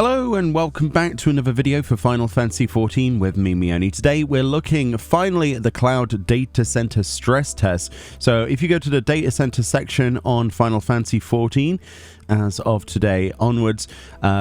Hello and welcome back to another video for Final Fantasy XIV with me, Meoni. Today we're looking finally at the Cloud Data Center stress test. So if you go to the data center section on Final Fantasy XIV, as of today onwards,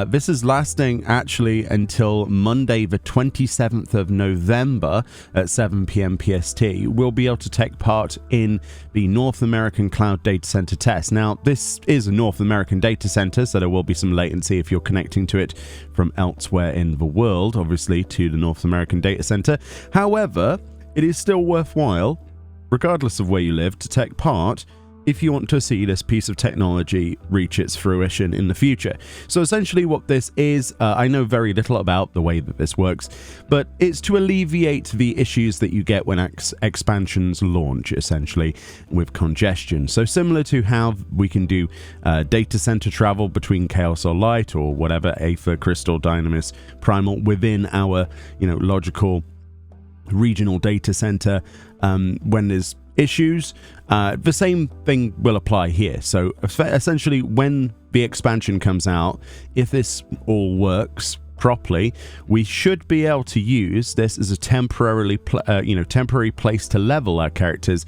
this is lasting actually until Monday the 27th of November at 7 PM PST. We'll be able to take part in the North American Cloud Data Center test. Now this is a North American data center, so there will be some latency if you're connecting to it from elsewhere in the world, obviously to the North American data center. However, it is still worthwhile, regardless of where you live, to take part if you want to see this piece of technology reach its fruition in the future. So essentially what this is, I know very little about the way that this works, but it's to alleviate the issues that you get when expansions launch, essentially, with congestion. So similar to how we can do data center travel between Chaos or Light or whatever, Aether, Crystal, Dynamis, Primal, within our, logical regional data center, when there's issues, the same thing will apply here. So essentially when the expansion comes out, if this all works properly, we should be able to use this as a temporary place to level our characters.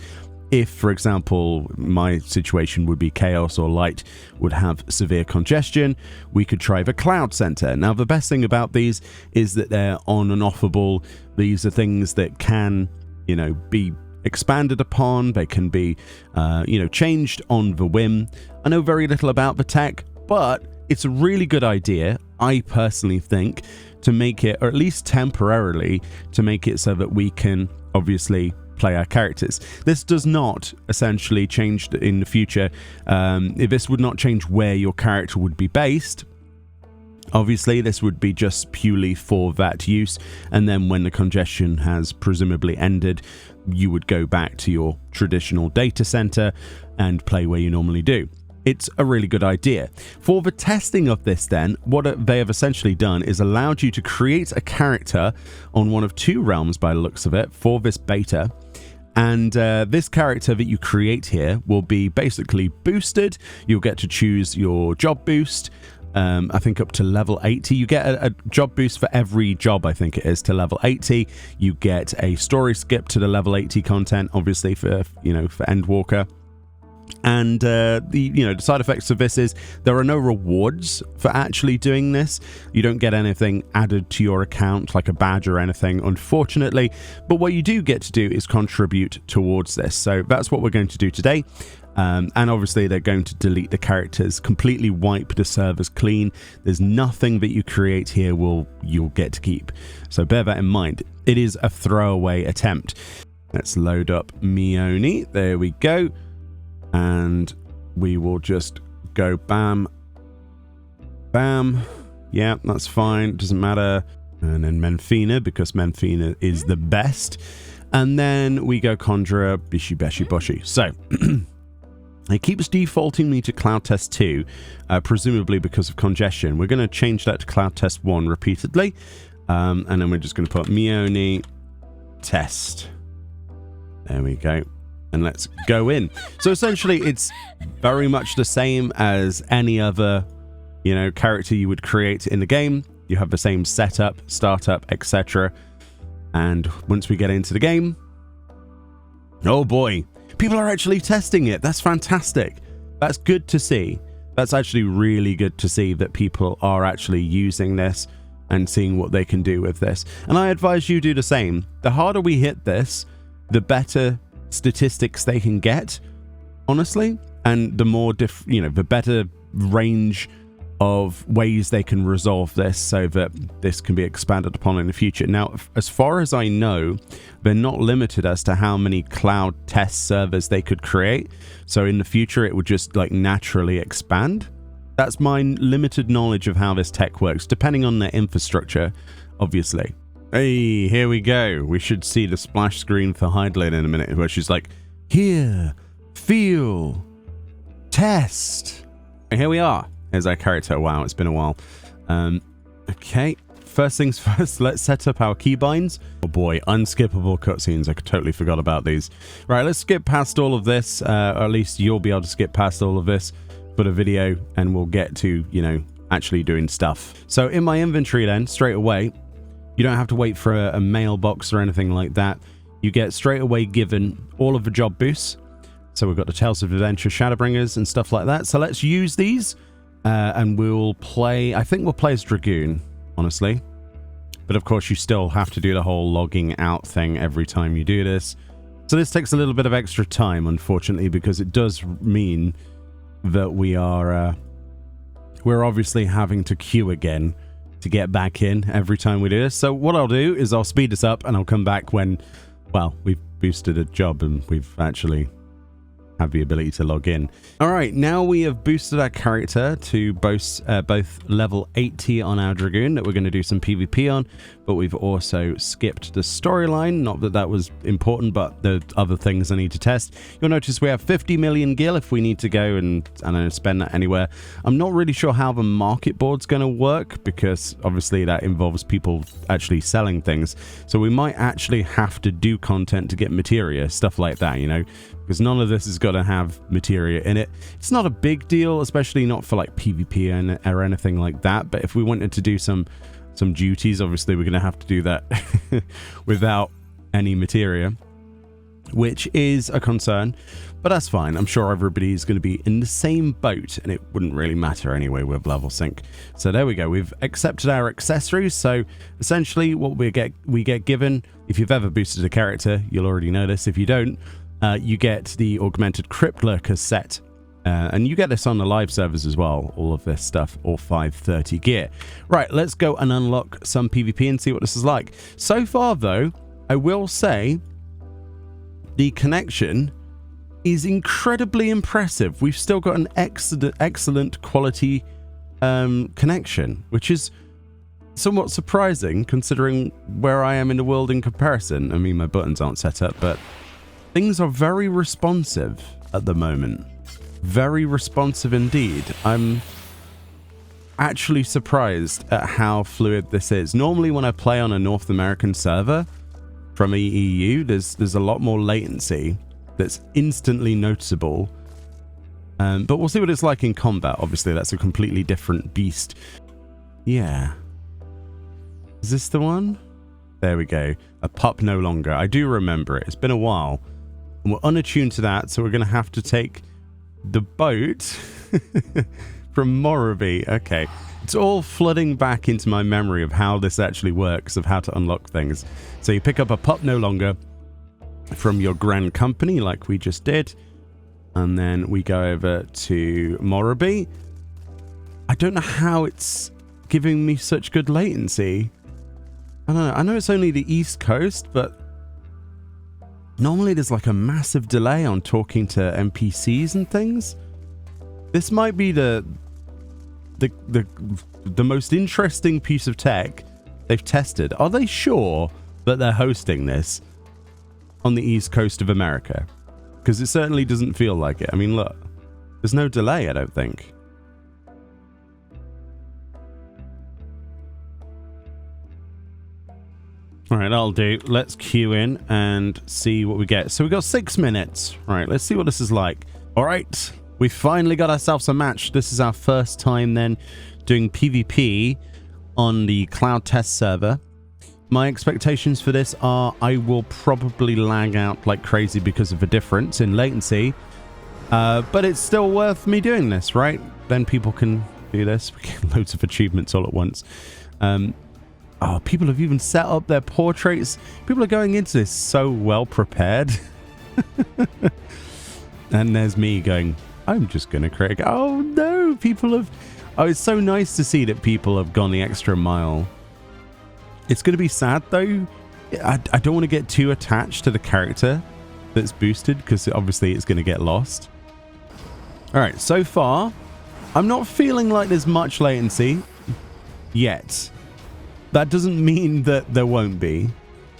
If, for example, my situation would be Chaos or Light would have severe congestion, we could try the Cloud Center. Now, the best thing about these is that they're on and offable. These are things that can, be expanded upon. They can be, changed on the whim. I know very little about the tech, but it's a really good idea, I personally think, to make it, or at least temporarily, to make it so that we can obviously play our characters. This does not essentially change in the future. This would not change where your character would be based. Obviously, this would be just purely for that use, and then when the congestion has presumably ended, you would go back to your traditional data center and play where you normally do. It's a really good idea. For the testing of this then, what they have essentially done is allowed you to create a character on one of two realms by the looks of it for this beta. And this character that you create here will be basically boosted. You'll get to choose your job boost. I think up to level 80. You get a job boost for every job, I think it is, to level 80. You get a story skip to the level 80 content, obviously for Endwalker. And the side effects of this is there are no rewards for actually doing this. You don't get anything added to your account like a badge or anything, unfortunately. But what you do get to do is contribute towards this. So that's what we're going to do today. And obviously they're going to delete the characters, completely wipe the servers clean. There's nothing that you create here you'll get to keep. So bear that in mind. It is a throwaway attempt. Let's load up Meoni. There we go. And we will just go bam, bam. Yeah, that's fine. Doesn't matter. And then Menfina, because Menfina is the best. And then we go Conjurer, Bishi Beshi Boshi. So it keeps defaulting me to Cloud Test 2, presumably because of congestion. We're going to change that to Cloud Test 1 repeatedly. And then we're just going to put Meoni test. There we go. And let's go in. So essentially, it's very much the same as any other, character you would create in the game. You have the same setup, startup, etc. And once we get into the game, oh boy, people are actually testing it. That's fantastic. That's good to see. That's actually really good to see that people are actually using this and seeing what they can do with this. And I advise you do the same. The harder we hit this, the better statistics they can get, honestly, and the more the better range of ways they can resolve this so that this can be expanded upon in the future. Now, as far as I know, they're not limited as to how many cloud test servers they could create. So in the future, it would just naturally expand. That's my limited knowledge of how this tech works, depending on their infrastructure, obviously. Hey, here we go. We should see the splash screen for Heidelin in a minute, where she's like, hear, feel, test. And here we are. Here's our character. Wow, it's been a while. Okay, first things first, let's set up our keybinds. Oh boy, unskippable cutscenes. I totally forgot about these. Right, let's skip past all of this, or at least you'll be able to skip past all of this for the video, and we'll get to, actually doing stuff. So in my inventory then, straight away, you don't have to wait for a mailbox or anything like that. You get straight away given all of the job boosts. So we've got the Tales of Adventure, Shadowbringers, and stuff like that. So let's use these, and we'll play... I think we'll play as Dragoon, honestly. But of course, you still have to do the whole logging out thing every time you do this. So this takes a little bit of extra time, unfortunately, because it does mean that we're obviously having to queue again to get back in every time we do this. So what I'll do is I'll speed this up and I'll come back when, well, we've boosted a job and we've actually have the ability to log in. All right, now we have boosted our character to both level 80 on our Dragoon that we're going to do some PvP on, but we've also skipped the storyline. Not that that was important, but the other things I need to test. You'll notice we have 50 million gil if we need to go and spend that anywhere. I'm not really sure how the market board's going to work, because obviously that involves people actually selling things. So we might actually have to do content to get materia, stuff like that, you know, because none of this is going to have materia in it. It's not a big deal, especially not for like PvP or anything like that. But if we wanted to do some duties, obviously we're going to have to do that without any materia, which is a concern. But that's fine. I'm sure everybody's going to be in the same boat, and it wouldn't really matter anyway with level sync. So there we go. We've accepted our accessories. So essentially what we get given, if you've ever boosted a character, you'll already know this. If you don't, you get the augmented Crypt Lurker set, and you get this on the live servers as well, all of this stuff, all 530 gear. Right, let's go and unlock some PvP and see what this is like. So far though, I will say the connection is incredibly impressive. We've still got an excellent quality connection, which is somewhat surprising considering where I am in the world in comparison. I mean, my buttons aren't set up, but things are very responsive at the moment. Very responsive indeed. I'm actually surprised at how fluid this is. Normally when I play on a North American server from EU, there's a lot more latency that's instantly noticeable. But we'll see what it's like in combat. Obviously, that's a completely different beast. Yeah. Is this the one? There we go. A pup no longer. I do remember it. It's been a while. And we're unattuned to that, so we're going to have to take the boat from Morobe. Okay. It's all flooding back into my memory of how this actually works, of how to unlock things. So you pick up a pup no longer from your grand company, like we just did. And then we go over to Morobe. I don't know how it's giving me such good latency. I don't know. I know it's only the East Coast, but normally there's like a massive delay on talking to NPCs and things. This might be the most interesting piece of tech they've tested. Are they sure that they're hosting this on the East Coast of America? Because it certainly doesn't feel like it. I mean, look, there's no delay, I don't think. All right, I'll do. Let's queue in and see what we get. So we got 6 minutes. All right, let's see what this is like. All right, we finally got ourselves a match. This is our first time then doing PvP on the Cloud Test server. My expectations for this are I will probably lag out like crazy because of the difference in latency. But it's still worth me doing this, right? Then people can do this. We get loads of achievements all at once. Oh, people have even set up their portraits. People are going into this so well prepared. And there's me going, I'm just going to create... Oh, no, people have... Oh, it's so nice to see that people have gone the extra mile. It's going to be sad, though. I don't want to get too attached to the character that's boosted, because obviously it's going to get lost. All right, so far, I'm not feeling like there's much latency yet. That doesn't mean that there won't be.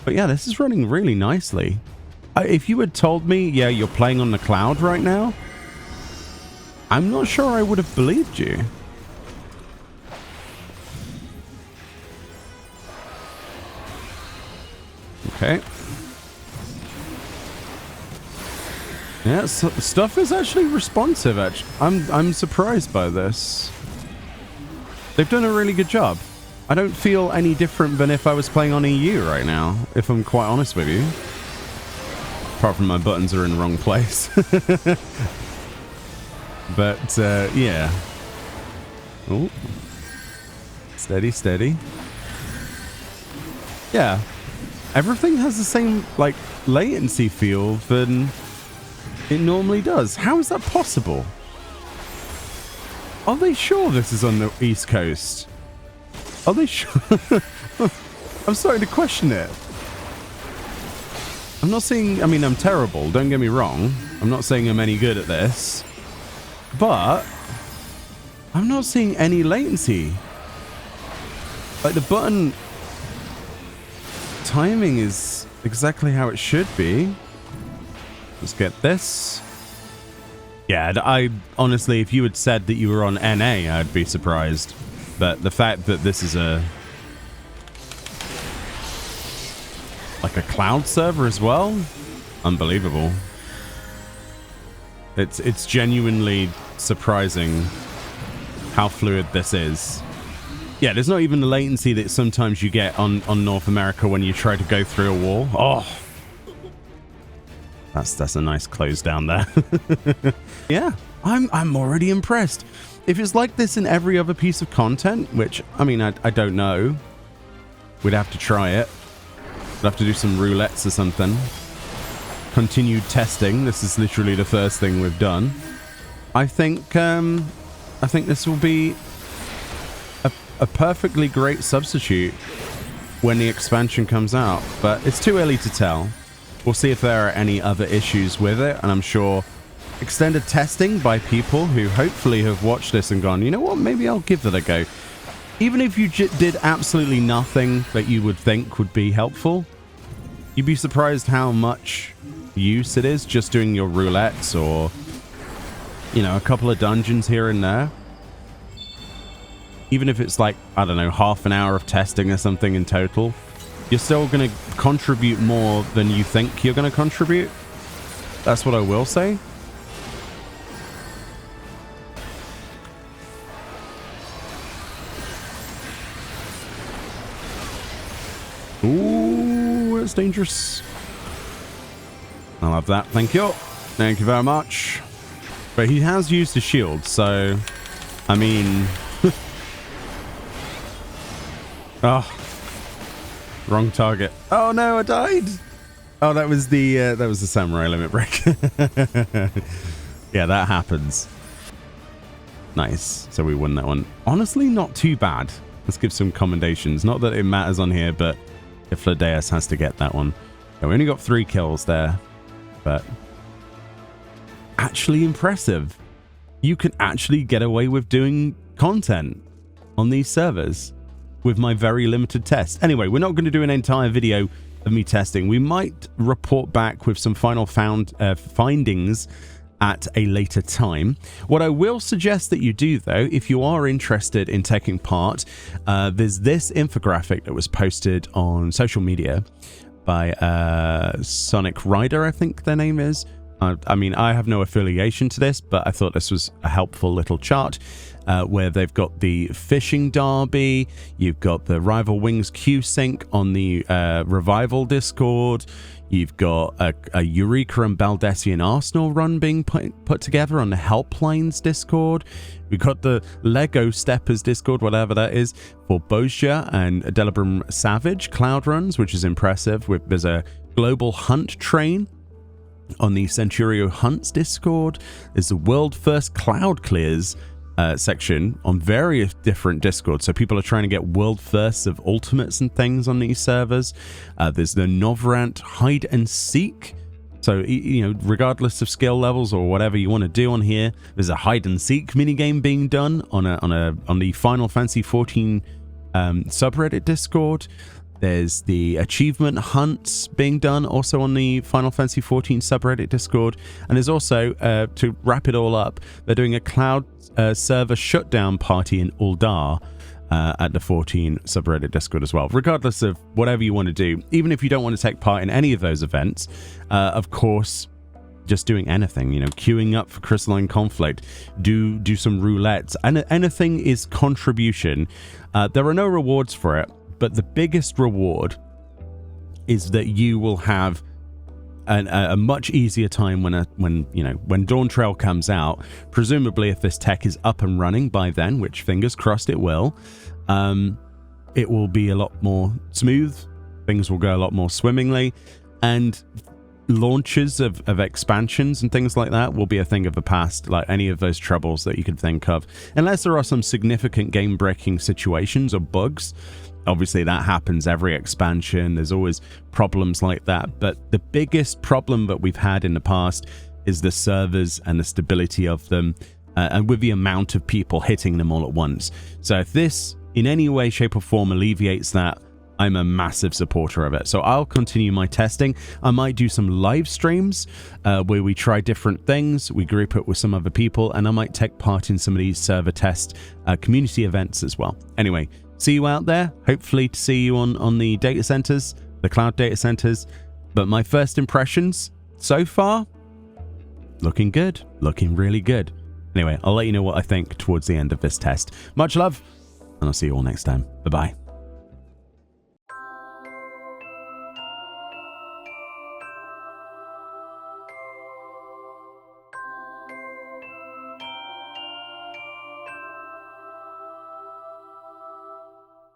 But yeah, this is running really nicely. If you had told me, yeah, you're playing on the cloud right now, I'm not sure I would have believed you. Okay. Yeah, so stuff is actually responsive. I'm surprised by this. They've done a really good job. I don't feel any different than if I was playing on EU right now, if I'm quite honest with you. Apart from my buttons are in the wrong place. But, yeah. Oh. Steady, steady. Yeah. Everything has the same, like, latency feel than it normally does. How is that possible? Are they sure this is on the East Coast? Are they sure? I'm starting to question it. I'm not saying, I mean, I'm terrible. Don't get me wrong. I'm not saying I'm any good at this. But I'm not seeing any latency. Like, the button timing is exactly how it should be. Let's get this. Yeah, I honestly, if you had said that you were on NA, I'd be surprised. But the fact that this is like a cloud server as well, unbelievable. It's genuinely surprising how fluid this is. Yeah, there's not even the latency that sometimes you get on North America when you try to go through a wall. Oh, that's a nice close down there. Yeah, I'm already impressed. If it's like this in every other piece of content, which, I mean, I don't know. We'd have to try it. We'd have to do some roulettes or something. Continued testing. This is literally the first thing we've done. I think this will be a perfectly great substitute when the expansion comes out, but it's too early to tell. We'll see if there are any other issues with it, and I'm sure extended testing by people who hopefully have watched this and gone, you know what, maybe I'll give that a go. Even if you did absolutely nothing that you would think would be helpful, you'd be surprised how much use it is just doing your roulettes or, you know, a couple of dungeons here and there. Even if it's like, I don't know, half an hour of testing or something in total, you're still going to contribute more than you think you're going to contribute. That's what I will say. Ooh, it's dangerous. I'll have that. Thank you. Thank you very much. But he has used a shield, so, I mean... Oh, wrong target. Oh no, I died. Oh, that was the samurai limit break. Yeah, that happens. Nice. So we won that one. Honestly, not too bad. Let's give some commendations. Not that it matters on here, but if Ladeus has to get that one. Yeah, we only got 3 kills there, but actually impressive. You can actually get away with doing content on these servers with my very limited test. Anyway, we're not going to do an entire video of me testing. We might report back with some final findings at a later time. What I will suggest that you do, though, if you are interested in taking part, there's this infographic that was posted on social media by Sonicrida, I think their name is. I mean, I have no affiliation to this, but I thought this was a helpful little chart where they've got the fishing derby, you've got the Rival Wings Q-Sync on the Revival Discord, you've got a Eureka and Baldessian Arsenal run being put together on the Helplines Discord, we've got the Lego Steppers Discord, whatever that is, for Bozja and Delibram Savage Cloud runs, which is impressive. There's a global hunt train on the Centurio Hunts Discord. There's the World First Cloud Clears section on various different Discords. So people are trying to get world firsts of ultimates and things on these servers. There's the Novrant Hide and Seek. So, you know, regardless of skill levels or whatever you want to do on here, there's a hide and seek minigame being done on the Final Fantasy XIV subreddit Discord. There's the achievement hunts being done also on the Final Fantasy XIV subreddit Discord. And there's also, to wrap it all up, they're doing a cloud server shutdown party in Uldar at the 14 subreddit Discord as well. Regardless of whatever you want to do, even if you don't want to take part in any of those events, of course, just doing anything, you know, queuing up for Crystalline Conflict, do some roulettes, and anything is contribution. There are no rewards for it, but the biggest reward is that you will have a much easier time when Dawn Trail comes out. Presumably, if this tech is up and running by then, which fingers crossed it will be a lot more smooth. Things will go a lot more swimmingly, and launches of expansions and things like that will be a thing of the past, like any of those troubles that you could think of, unless there are some significant game-breaking situations or bugs. Obviously, that happens every expansion. There's always problems like that. But the biggest problem that we've had in the past is the servers and the stability of them, and with the amount of people hitting them all at once. So if this in any way, shape, or form alleviates that, I'm a massive supporter of it. So I'll continue my testing. I might do some live streams where we try different things. We group it with some other people, and I might take part in some of these server test community events as well. Anyway, see you out there. Hopefully to see you on the data centers, the cloud data centers. But my first impressions so far, looking good, looking really good. Anyway, I'll let you know what I think towards the end of this test. Much love, and I'll see you all next time. Bye-bye.